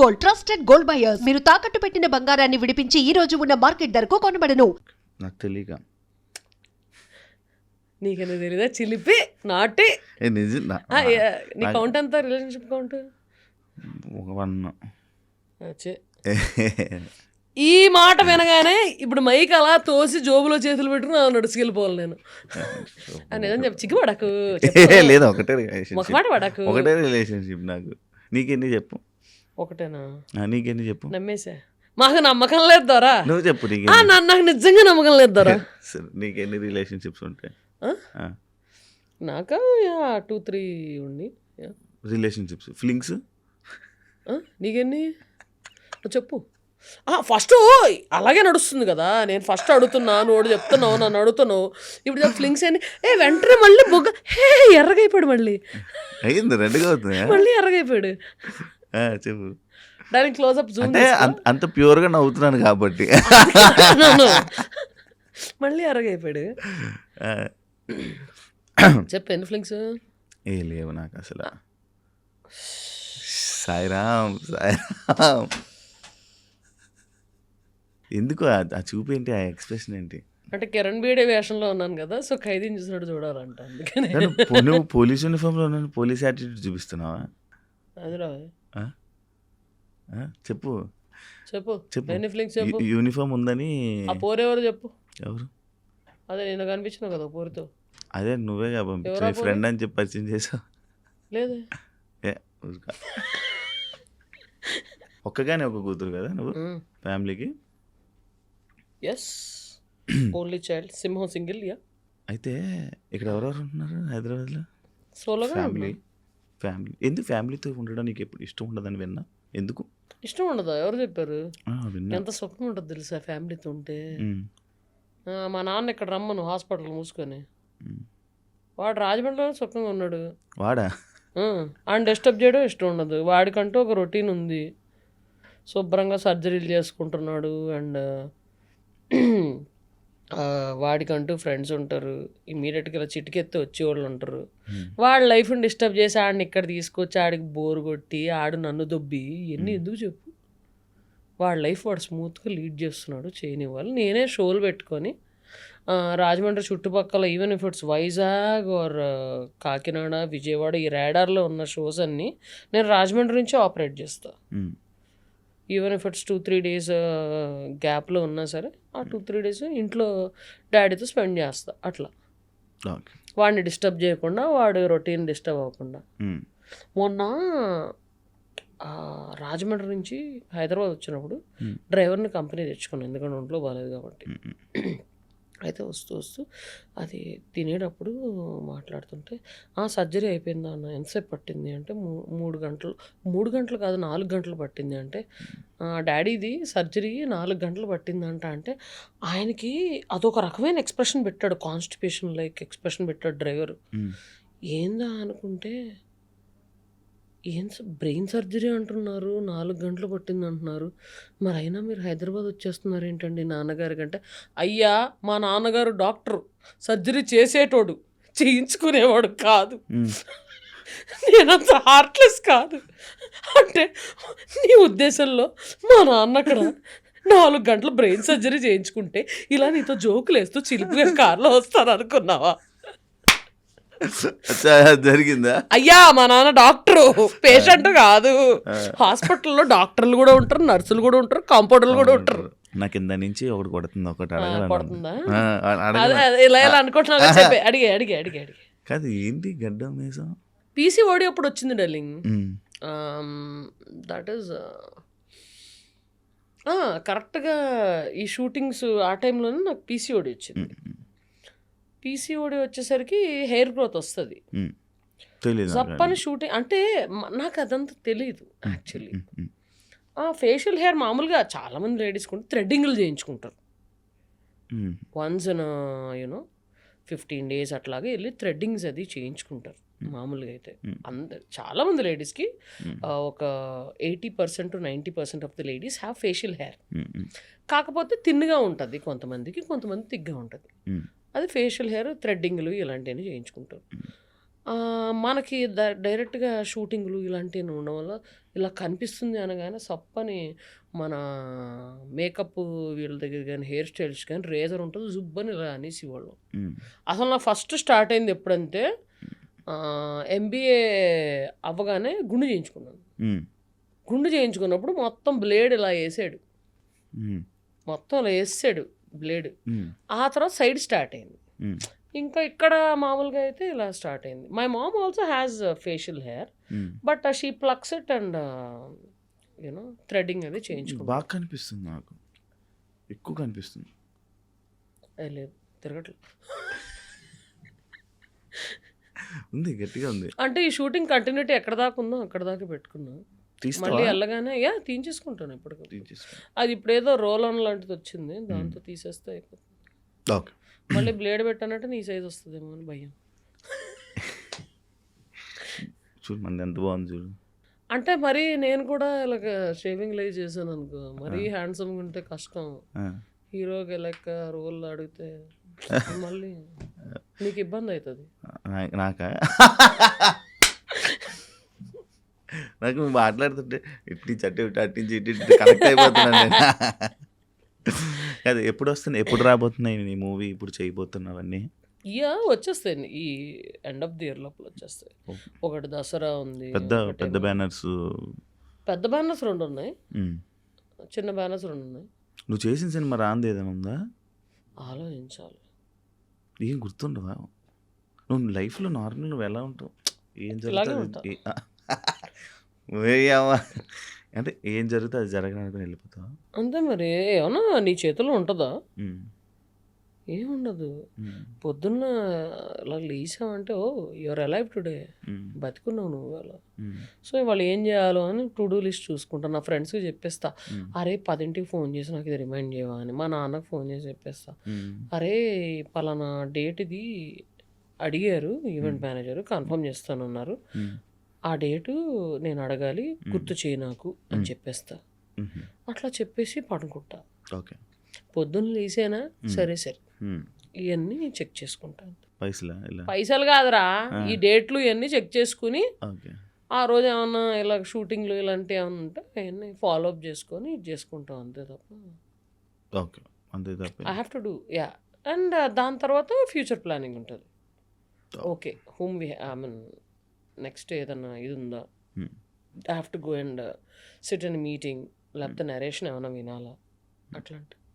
Gold, trusted gold buyers. మీరు తాకట్టు పెట్టిన బంగారాన్ని విడిపించి ఈ రోజు ఉన్న మార్కెట్ ధరకు కొనబడను. నాకు తెలియక నీకెందుకు తెలీదా? చిలిపి నాటి నిజం నీ కౌంట్ ఎంత? Relationship count 1. ఈ మాట వినగానే ఇప్పుడు మైక్ అలా తోసి జోబులో చేతులు పెట్టుకుని నడుచుకెళ్ళిపోవాలి నేను. నిజం చెప్పు, చిక్కుపడకు. లేదు, ఒకటే మాట పడకు. ఒకటే రిలేషన్షిప్ నాకు. నీకెన్ని చెప్పు? ఒకటేనా? నీకెన్ని చెప్పు? నమ్మేసా. మాకు నమ్మకం లేదు దొరా. నువ్వు చెప్పు. నాకు నిజంగా నమ్మకం లేదు దొరా. నీకెన్ని రిలేషన్షిప్స్ ఉంటాయి? నాకు 2-3 ఉండి రిలేషన్షిప్స్. ఫీలింగ్స్ నీకెన్ని చెప్పు. ఫస్ట్ అలాగే నడుస్తుంది కదా. నేను ఫస్ట్ అడుగుతున్నా, నువ్వు చెప్తున్నావు, నన్ను అడుగుతున్నావు. ఇప్పుడు ఫ్లింగ్స్ అని వెంటనే మళ్ళీ బొగ్గ ఎర్రగైపోయాడు. మళ్ళీ అయింది, రెండుగా అవుతుంది. మళ్ళీ ఎర్రగైపోయాడు. చెప్పు. దానికి క్లోజ్అప్ జూమ్. అంత ప్యూర్గా నవ్వుతున్నాను కాబట్టి మళ్ళీ ఎర్రగైపోయాడు. చెప్పు, ఎన్ని ఫ్లింగ్స్? లేవు నాకు అసలు. సాయిరామ్ సాయిరామ్. ఎందుకు ఆ చూపు ఏంటి, ఆ ఎక్స్ప్రెషన్ ఏంటి? అంటే కిరణ్ బేడే వేషంలో ఉన్నాను కదా, సో ఖైదీని చూసినట్టు చూడాలంట. అందుకని నువ్వు పోలీస్ యూనిఫామ్లో ఉన్నాను, పోలీస్ యాటిట్యూడ్ చూపిస్తున్నావా? అది రా. చెప్పు చెప్పు చెప్పు, ఎన్ని ఫ్లింగ్స్ చెప్పు. యూనిఫామ్ ఉందని. ఆ పోరెవరు చెప్పు. ఎవరు? అదే నేను కనిపించిన కదా పోరితో. అదే నువ్వే పంపించా, ఫ్రెండ్ అని చెప్పి పరిచయం చేసావు. లేదే. ఒక్కగానే ఒక కూతురు కదా నువ్వు ఫ్యామిలీకి? ఎస్, ఓన్లీ చైల్డ్, సింహం సింగిల్. యా. అయితే ఇక్కడ ఎవరెవరు ఉంటున్నారు హైదరాబాద్లో? సోలోగా ఫ్యామిలీ. ఎందుకు ఫ్యామిలీతో ఉండడం నీకు ఎప్పుడు ఇష్టం ఉండదని విన్నా? ఎందుకు ఇష్టం ఉండదా? ఎవరు చెప్పారు? ఎంత స్వప్నం ఉంటుంది తెలుసా ఫ్యామిలీతో ఉంటే. మా నాన్న ఇక్కడ రమ్మను హాస్పిటల్ మూసుకొని, వాడు రాజమండ్రిలో స్వప్నంగా ఉన్నాడు. వాడా? ఆయన డిస్టర్బ్ చేయడం ఇష్టం ఉండదు. వాడికంటూ ఒక రొటీన్ ఉంది. శుభ్రంగా సర్జరీలు చేసుకుంటున్నాడు. అండ్ వాడికంటూ ఫ్రెండ్స్ ఉంటారు. ఇమీడియట్గా ఇలా చిటికెత్తి వచ్చేవాళ్ళు ఉంటారు. వాడి లైఫ్ని డిస్టర్బ్ చేసి ఆడిని ఇక్కడ తీసుకొచ్చి ఆడికి బోరు కొట్టి ఆడు నన్ను దొబ్బి ఇవన్నీ ఎందుకు చెప్పు? వాడి లైఫ్ వాడు స్మూత్గా లీడ్ చేస్తున్నాడు, చేయనివ్వాలి. నేనే షోలు పెట్టుకొని రాజమండ్రి చుట్టుపక్కల, even if it's Vizag or Kakinada, Vijayawada, ఈ రేడార్లో ఉన్న షోస్ అన్నీ నేను రాజమండ్రి నుంచి ఆపరేట్ చేస్తాను. ఈవెన్ ఇఫ్ ఇట్స్ 2-3 days గ్యాప్లో ఉన్నా సరే, ఆ 2-3 days ఇంట్లో డాడీతో స్పెండ్ చేస్తా. అట్లా వాడిని డిస్టర్బ్ చేయకుండా, వాడు రొటీన్ డిస్టర్బ్ అవ్వకుండా. మొన్న రాజమండ్రి నుంచి హైదరాబాద్ వచ్చినప్పుడు డ్రైవర్ని కంపెనీ తెచ్చుకున్నాను, ఎందుకంటే ఒంట్లో బాగాలేదు కాబట్టి. అయితే వస్తూ అది తినేటప్పుడు మాట్లాడుతుంటే, సర్జరీ అయిపోయిందా అన్న, ఎంతసేపు పట్టింది అంటే 3 గంటలు. 3 గంటలు కాదు, 4 గంటలు పట్టింది. అంటే డాడీది సర్జరీ 4 గంటలు పట్టిందంట. అంటే ఆయనకి అదొక రకమైన ఎక్స్ప్రెషన్ పెట్టాడు, కాన్స్టిపేషన్ లైక్ ఎక్స్ప్రెషన్ పెట్టాడు డ్రైవరు. ఏందా అనుకుంటే, ఏం బ్రెయిన్ సర్జరీ అంటున్నారు, 4 గంటలు పట్టింది అంటున్నారు, మరి అయినా మీరు హైదరాబాద్ వచ్చేస్తున్నారు ఏంటండి నాన్నగారి కంటే? అయ్యా, మా నాన్నగారు డాక్టరు, సర్జరీ చేసేటోడు, చేయించుకునేవాడు కాదు. నేనంత హార్ట్లెస్ కాదు. అంటే నీ ఉద్దేశంలో మా నాన్న అక్కడ 4 గంటలు బ్రెయిన్ సర్జరీ చేయించుకుంటే ఇలా నీతో జోకులు వేస్తూ చిలిపిగా కార్లో వస్తాను అనుకున్నావా? జరిగిందా? అయ్యా, మా నాన్న డాక్టరు, పేషెంట్ కాదు. హాస్పిటల్లో డాక్టర్లు కూడా ఉంటారు, నర్సులు కూడా ఉంటారు, కాంపౌండర్లు కూడా ఉంటారు. నా కింద నుంచి ఒకటి కొడుతుంది, ఒకటి కొడుతుందా? ఇలా అనుకుంటున్నా, చెప్పే అడిగే కాదు. ఏంటి గడ్డం మీసం? పీసీఓడి అప్పుడు వచ్చింది డార్లింగ్. దట్ ఈస్ కరెక్ట్గా ఈ షూటింగ్స్ ఆ టైంలోనే నాకు పీసీఓడి వచ్చింది. పీసీఓడి వచ్చేసరికి హెయిర్ గ్రోత్ వస్తుంది. జప్పని షూటింగ్ అంటే నాకు అదంతా తెలీదు యాక్చువల్లీ. ఫేషియల్ హెయిర్ మామూలుగా చాలామంది లేడీస్ కూడా థ్రెడ్డింగ్లు చేయించుకుంటారు. వన్స్ ఇన్ 15 days అట్లాగే వెళ్ళి థ్రెడ్డింగ్స్ అది చేయించుకుంటారు మామూలుగా. అయితే చాలామంది లేడీస్కి ఒక 80% to 90% of the ladies have facial hair. కాకపోతే తిన్నుగా ఉంటుంది కొంతమందికి, కొంతమంది తిగ్గా ఉంటుంది. అది ఫేషియల్ హెయిర్, థ్రెడ్డింగ్లు ఇలాంటివన్నీ చేయించుకుంటారు. మనకి డైరెక్ట్గా షూటింగ్లు ఇలాంటివి ఉండడం వల్ల ఇలా కనిపిస్తుంది అనగానే సప్పని మన మేకప్ వీళ్ళ దగ్గర కానీ హెయిర్ స్టైల్స్ కానీ రేజర్ ఉంటుంది జుబ్బని ఇలా అనేసి వాళ్ళు. అసలు నా ఫస్ట్ స్టార్ట్ అయింది ఎప్పుడంటే ఎంబీఏ అవ్వగానే గుండు చేయించుకున్నాను. గుండు చేయించుకున్నప్పుడు మొత్తం బ్లేడ్ ఇలా వేసాడు, మొత్తం ఇలా వేసాడు బ్లేడ్. ఆ తర్వాత సైడ్ స్టార్ట్ అయింది. ఇంకా ఇక్కడ మామూలుగా అయితే ఇలా స్టార్ట్ అయింది. My mom also has facial hair, but she flux it and you know threading అది చేయించుకుంది. బాగా కనిపిస్తుంది, నాకు ఎక్కువ కనిపిస్తుంది. లేదు తిరగట్లేదు ఉంది, గట్టిగా ఉంది. అంటే ఈ షూటింగ్ కంటిన్యూటీ ఎక్కడ దాకా ఉందో అక్కడ దాకా పెట్టుకున్నా. మళ్ళీ వెళ్ళగానే తీయించేసుకుంటాను ఎప్పటికప్పుడు. అది ఇప్పుడు ఏదో రోల్ ఆన్ లాంటిది వచ్చింది, దాంతో తీసేస్తే అయిపోతుంది. ఓకే, మళ్ళీ బ్లేడ్ పెట్టానంటే నీ సైజ్ వస్తుందేమో అని భయం. చూడు మంది ఎంత బాగుంది చూడు. అంటే మరి నేను కూడా ఇలాగ షేవింగ్ లైవ్ చేశాను అనుకో, మరీ హ్యాండ్సమ్గా ఉంటే కష్టం. హీరోకి లెక్క రోల్ అడిగితే మళ్ళీ నీకు ఇబ్బంది అవుతుంది. నాకు మాట్లాడుతుంటే ఇట్టి చట్టి అట్టించి ఇట్టి కనెక్ట్ అయిపోతున్నాను నేను. అదే ఎప్పుడు వస్తుంది, ఎప్పుడు రాబోతున్నాయి నీ మూవీ, ఇప్పుడు చేయబోతున్నవన్నీ? వచ్చేస్తాయి ఈ ఎండ్ ఆఫ్ ది ఇయర్ లోపల వచ్చేస్తాయి. ఒకటి దసరా ఉంది, పెద్ద బ్యానర్స్. పెద్ద బ్యానర్స్ 2 ఉన్నాయి, చిన్న బ్యానర్స్ 2 ఉన్నాయి. నువ్వు చేసిన సినిమా రాంది ఏదైనా ఉందా? ఆలోచించాలి. ఏం గుర్తుండవా? నువ్వు లైఫ్లో నార్మల్ నువ్వు ఎలా ఉంటావు, ఏం జరుగుతుంది అంటే ఏం జరుగుతుంది అది జరగడానికి వెళ్ళిపోతావా అంతే. మరి ఏమన్నా నీ చేతిలో ఉంటుందా? ఏముండదు. పొద్దున్న ఇలా లేసావంటే యువర్ అలైవ్ టుడే, బతికున్నావు నువ్వు అలా. సో ఇవాళ ఏం చేయాలో అని టు డూ లిస్ట్ చూసుకుంటా. నా ఫ్రెండ్స్కి చెప్పేస్తా, అరే 10ంటికి ఫోన్ చేసి నాకు ఇది రిమైండ్ చేయవా అని. మా నాన్నకు ఫోన్ చేసి చెప్పేస్తా, అరే పలానా డేట్ ఇది అడిగారు ఈవెంట్ మేనేజర్, కన్ఫర్మ్ చేస్తానన్నారు, ఆ డేటు నేను అడగాలి, గుర్తు చేయి నాకు అని చెప్పేస్తా. అట్లా చెప్పేసి పడుకుంటా. ఓకే, పొద్దున్న లేసేనా సరే సరే ఇవన్నీ చెక్ చేసుకుంటాను. పైసలు కాదురా, ఈ డేట్లు ఇవన్నీ చెక్ చేసుకుని ఆ రోజు ఏమన్నా ఇలా షూటింగ్లు ఇలాంటివి ఏమన్నా ఉంటే అవన్నీ ఫాలో అప్ చేసుకొని ఇది చేసుకుంటాం అంతే తప్ప. I have to do and దాని తర్వాత ఫ్యూచర్ ప్లానింగ్ ఉంటుంది. Okay whom I mean next ఏదన్నా ఇది ఉందా, I have to go and SIT in meeting, లేకపోతే నరేషన్ ఏమైనా వినాలా, అట్లాంటి